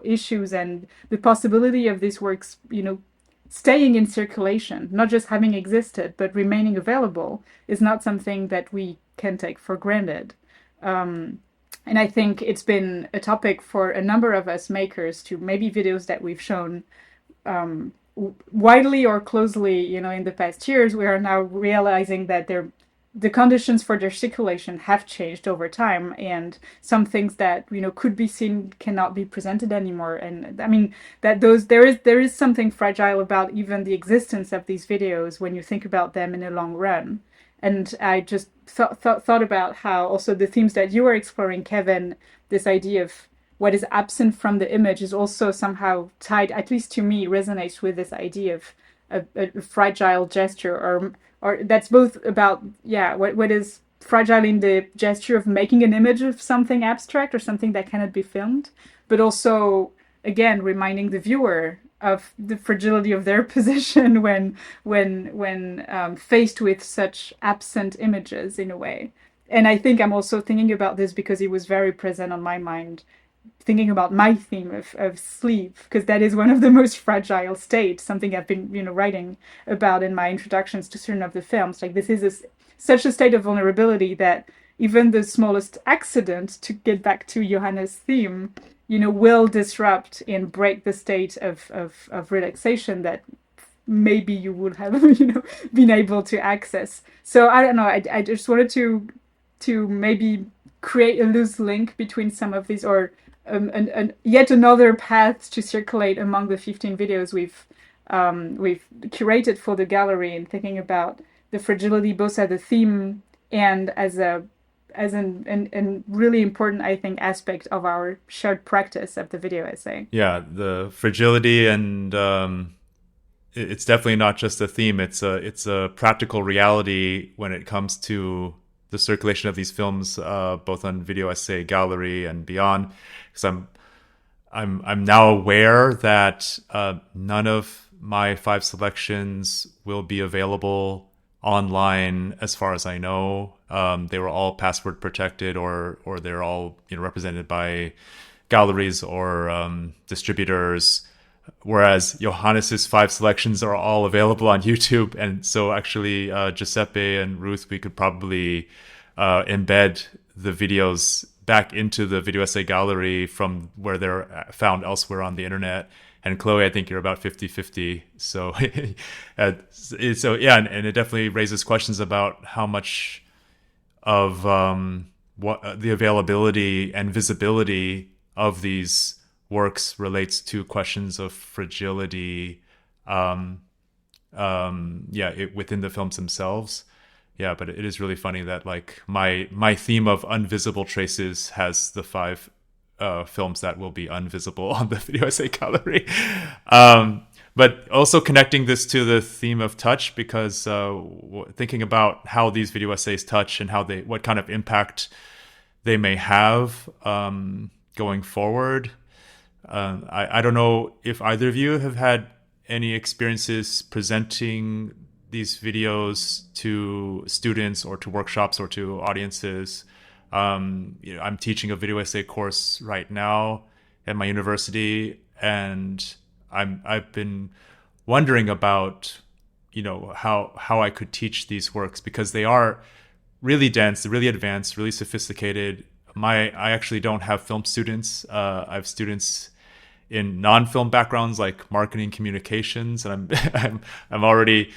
issues, and the possibility of these works, staying in circulation, not just having existed, but remaining available, is not something that we can take for granted. And I think it's been a topic for a number of us makers, to maybe videos that we've shown widely or closely, in the past years. We are now realizing that the conditions for their circulation have changed over time, and some things that, could be seen cannot be presented anymore. And I mean, that there is something fragile about even the existence of these videos when you think about them in the long run. And I just thought about how also the themes that you were exploring, Kevin, this idea of what is absent from the image is also somehow tied, at least to me, resonates with this idea of a fragile gesture, or that's both about, yeah, what is fragile in the gesture of making an image of something abstract or something that cannot be filmed, but also, again, reminding the viewer of the fragility of their position when faced with such absent images in a way. And I think I'm also thinking about this because it was very present on my mind, thinking about my theme of sleep, because that is one of the most fragile states, something I've been, writing about in my introductions to certain of the films. Like, this is such a state of vulnerability that even the smallest accident, to get back to Johannes' theme, will disrupt and break the state of relaxation that maybe you would have, been able to access. So I don't know. I just wanted to maybe create a loose link between some of these, or yet another path to circulate among the 15 videos we've curated for the gallery, and thinking about the fragility both as a theme and as an really important, I think, aspect of our shared practice of the video essay. Yeah, the fragility, and it's definitely not just a theme. It's a practical reality when it comes to the circulation of these films, both on Video Essay Gallery and beyond. Because I'm now aware that none of my 5 selections will be available online, as far as I know. They were all password protected, or they're all represented by galleries or distributors. Whereas Johannes's 5 selections are all available on YouTube. And so actually Giuseppe and Ruth, we could probably embed the videos back into the Video Essay Gallery from where they're found elsewhere on the internet. And Chloe, I think you're about 50-50. So, so yeah, and it definitely raises questions about how much of what the availability and visibility of these works relates to questions of fragility, within the films themselves. Yeah, but it is really funny that like my theme of invisible traces has the 5 films that will be invisible on the Video Essay Gallery. But also connecting this to the theme of touch, because thinking about how these video essays touch and what kind of impact they may have going forward. I don't know if either of you have had any experiences presenting these videos to students or to workshops or to audiences. I'm teaching a video essay course right now at my university, and I've been wondering about how I could teach these works, because they are really dense, really advanced, really sophisticated. I actually don't have film students. I have students in non-film backgrounds like marketing, communications, and I'm already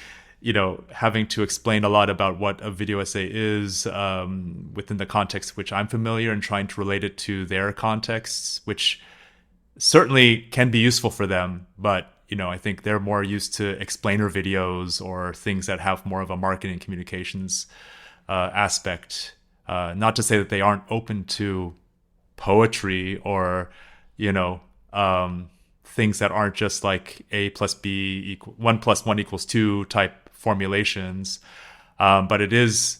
having to explain a lot about what a video essay is within the context which I'm familiar, and trying to relate it to their contexts, which certainly can be useful for them. But I think they're more used to explainer videos or things that have more of a marketing communications aspect. Not to say that they aren't open to poetry or things that aren't just like A plus B = 1 + 1 = 2 type formulations, but it is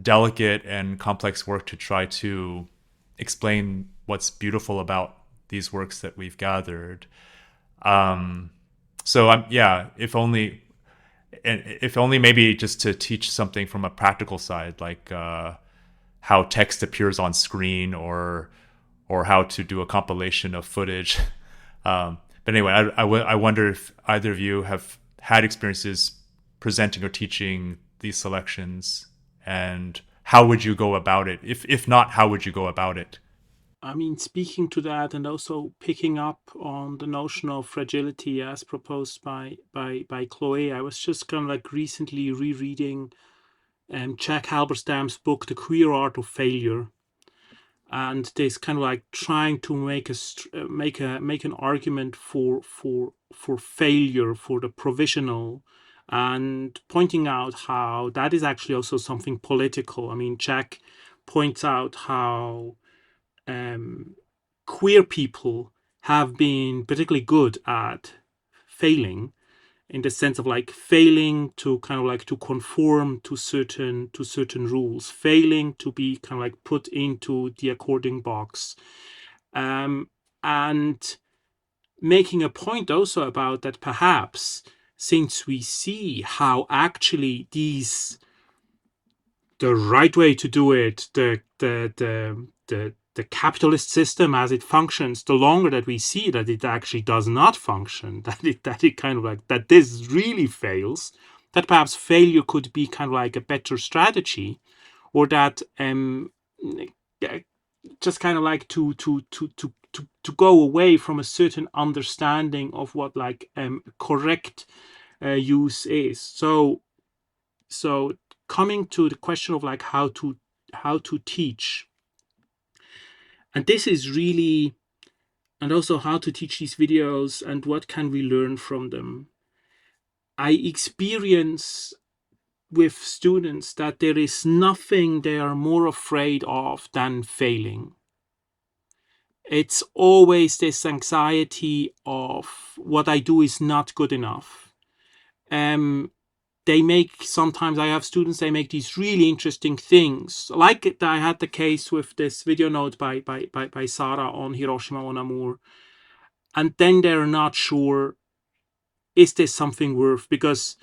delicate and complex work to try to explain what's beautiful about these works that we've gathered. If only maybe just to teach something from a practical side, like how text appears on screen, or how to do a compilation of footage. But anyway, I wonder if either of you have had experiences presenting or teaching these selections, and how would you go about it? If not, how would you go about it? I mean, speaking to that, and also picking up on the notion of fragility as proposed by Chloe, I was just kind of like recently rereading Jack Halberstam's book, The Queer Art of Failure, and there's kind of like trying to make an argument for failure, for the provisional, and pointing out how that is actually also something political. I mean, Jack points out how queer people have been particularly good at failing, in the sense of like failing to kind of like to conform to certain rules, failing to be kind of like put into the according box, and making a point also about that perhaps, since we see how actually the right way to do it, the capitalist system as it functions, the longer that we see that it actually does not function, that it kind of like, that this really fails, that perhaps failure could be kind of like a better strategy, or that just kind of like to go away from a certain understanding of what like correct use is. So coming to the question of like how to teach, and this is really, and also how to teach these videos and what can we learn from them. I experience with students that there is nothing they are more afraid of than failing. It's always this anxiety of what I do is not good enough. They make, sometimes I have students, they make these really interesting things. Like I had the case with this video note by Sarah on Hiroshima Mon Amour. And then they're not sure, is this something worth? Because,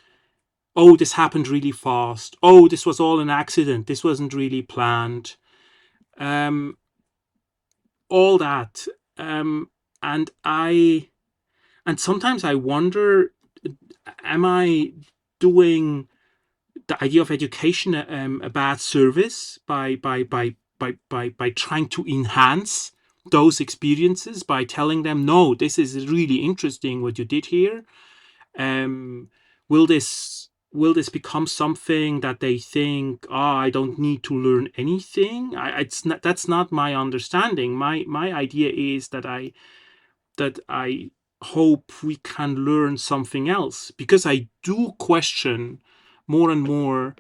oh, this happened really fast. Oh, this was all an accident. This wasn't really planned. All that. And sometimes I wonder, am I doing the idea of education a bad service by trying to enhance those experiences, by telling them, no, this is really interesting what you did here. Will this become something that they think, I don't need to learn anything? That's not my understanding. My idea is that I hope we can learn something else, because I do question more and more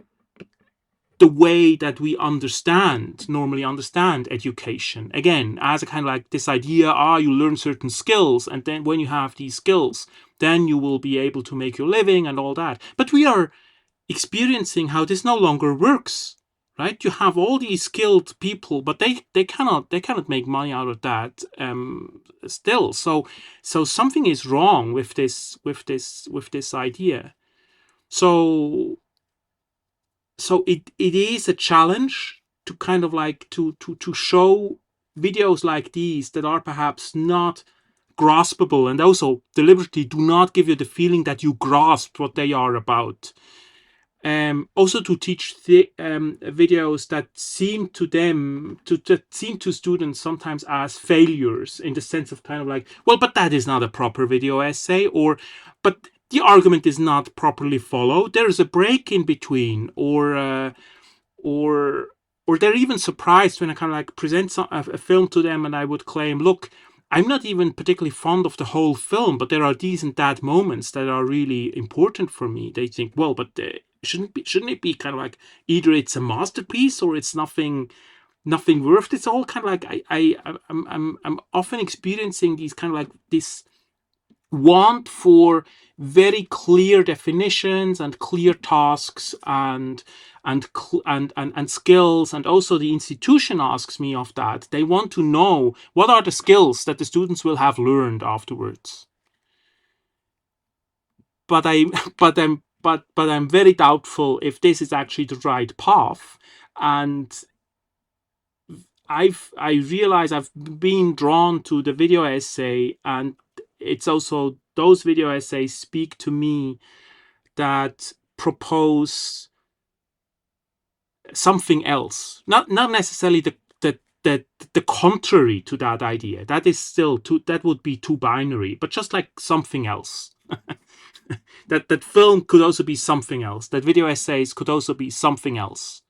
the way that we normally understand education. Again, as a kind of like this idea, you learn certain skills, and then when you have these skills, then you will be able to make your living and all that. But we are experiencing how this no longer works, right? You have all these skilled people, but they cannot make money out of that still. So something is wrong with this idea. So it is a challenge to kind of like to show videos like these that are perhaps not graspable, and also deliberately do not give you the feeling that you grasp what they are about. Also to teach the videos that seem to students sometimes as failures, in the sense of kind of like, well, but that is not a proper video essay, or but the argument is not properly followed. There is a break in between, or they're even surprised when I kind of like present a film to them, and I would claim, look, I'm not even particularly fond of the whole film, but there are these and that moments that are really important for me. They think, well, but shouldn't it be kind of like either it's a masterpiece or it's nothing worth. It's all kind of like I'm often experiencing these kind of like this want for very clear definitions and clear tasks and skills, and also the institution asks me of that. They want to know what are the skills that the students will have learned afterwards. But I'm very doubtful if this is actually the right path. And I realize I've been drawn to the video essay, and it's also those video essays speak to me that propose something else, not necessarily the contrary to that idea. That is still that would be too binary, but just like something else. that film could also be something else. That video essays could also be something else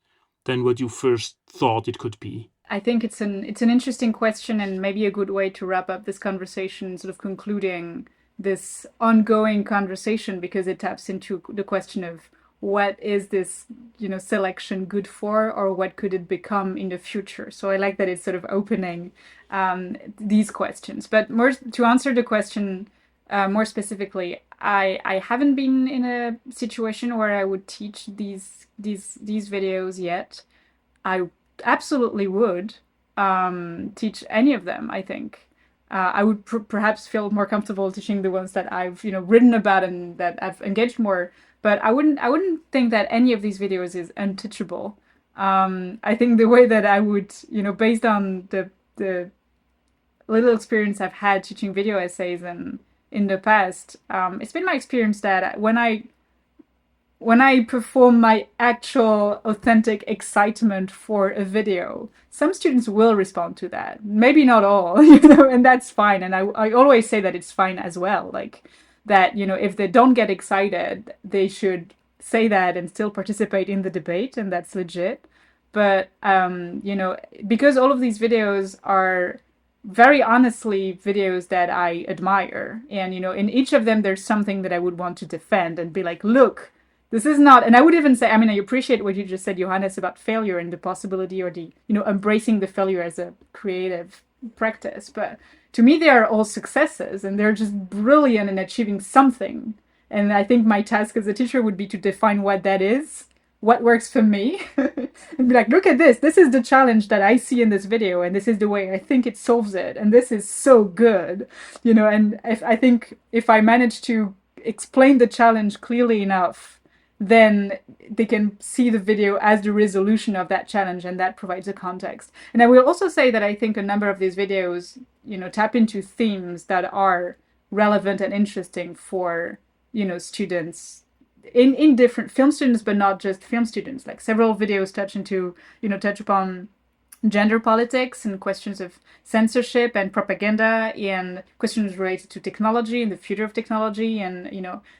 than what you first thought it could be. I think it's an interesting question, and maybe a good way to wrap up this conversation, sort of concluding this ongoing conversation, because it taps into the question of what is this, selection good for, or what could it become in the future? So I like that it's sort of opening these questions. But more to answer the question more specifically, I haven't been in a situation where I would teach these videos yet. I absolutely would teach any of them, I think. I would perhaps feel more comfortable teaching the ones that I've written about and that I've engaged more. But I wouldn't think that any of these videos is unteachable. I think the way that I would, based on the little experience I've had teaching video essays and in the past, it's been my experience that when I perform my actual authentic excitement for a video, some students will respond to that. Maybe not all, and that's fine. And I always say that it's fine as well. Like that, if they don't get excited, they should say that and still participate in the debate, and that's legit. But, because all of these videos are very honestly videos that I admire. And, in each of them, there's something that I would want to defend and be like, look, this is not, and I would even say, I appreciate what you just said, Johannes, about failure and the possibility, or the, embracing the failure as a creative practice. But to me, they are all successes, and they're just brilliant in achieving something. And I think my task as a teacher would be to define what that is, what works for me, and be like, look at this. This is the challenge that I see in this video, and this is the way I think it solves it. And this is so good, and I think if I manage to explain the challenge clearly enough, then they can see the video as the resolution of that challenge, and that provides a context. And I will also say that I think a number of these videos, tap into themes that are relevant and interesting for, students in different film students, but not just film students. Like several videos touch upon gender politics and questions of censorship and propaganda, and questions related to technology and the future of technology, and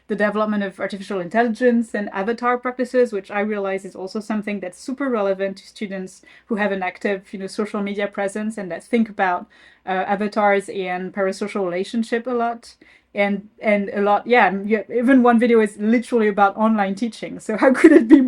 the development of artificial intelligence and avatar practices, which I realize is also something that's super relevant to students who have an active social media presence and that think about avatars and parasocial relationship a lot. And a lot, even one video is literally about online teaching. So how could it be,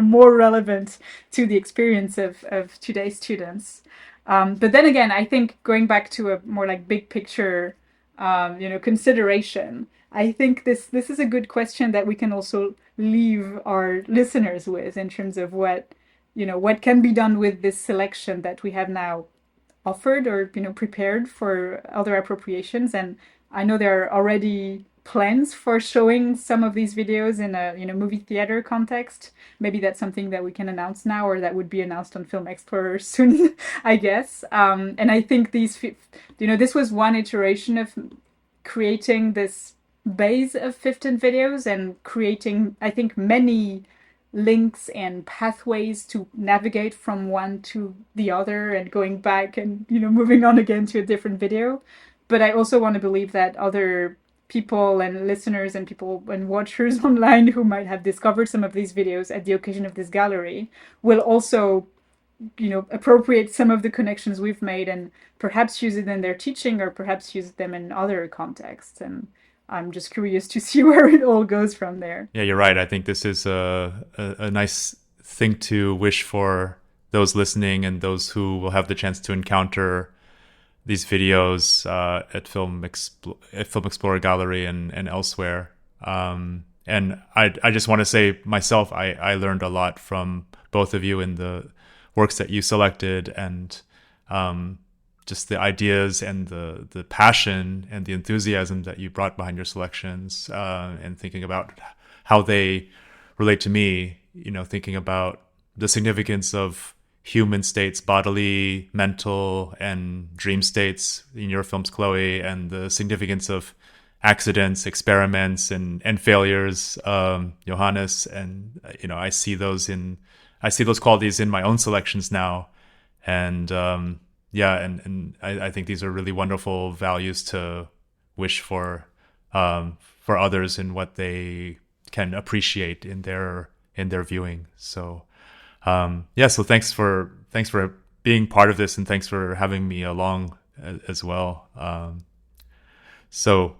more relevant to the experience of today's students? But then again, I think going back to a more like big picture, consideration, I think this is a good question that we can also leave our listeners with in terms of what can be done with this selection that we have now offered or, prepared for other appropriations. And I know there are already plans for showing some of these videos in a movie theater context. Maybe that's something that we can announce now, or that would be announced on Film Explorer soon, I guess. And I think this was one iteration of creating this base of 15 videos and creating, I think, many links and pathways to navigate from one to the other and going back and, moving on again to a different video. But I also want to believe that other people and listeners and people and watchers online who might have discovered some of these videos at the occasion of this gallery will also, appropriate some of the connections we've made and perhaps use it in their teaching, or perhaps use them in other contexts. And I'm just curious to see where it all goes from there. Yeah, you're right. I think this is a nice thing to wish for those listening and those who will have the chance to encounter these videos at Film Explorer Gallery and elsewhere. And I just want to say myself, I learned a lot from both of you in the works that you selected, and just the ideas and the passion and the enthusiasm that you brought behind your selections, and thinking about how they relate to me, thinking about the significance of human states, bodily, mental, and dream states in your films, Chloe, and the significance of accidents, experiments, and failures, Johannes. And I see those qualities in my own selections now, and I think these are really wonderful values to wish for others in what they can appreciate in their viewing. So. So thanks for being part of this, and thanks for having me along as well. So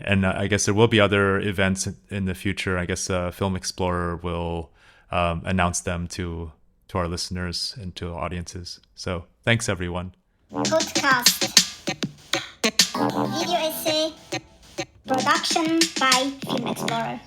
And I guess there will be other events in the future. I guess Film Explorer will announce them to our listeners and to audiences. So thanks, everyone. Podcast. Video essay. Production by Film Explorer.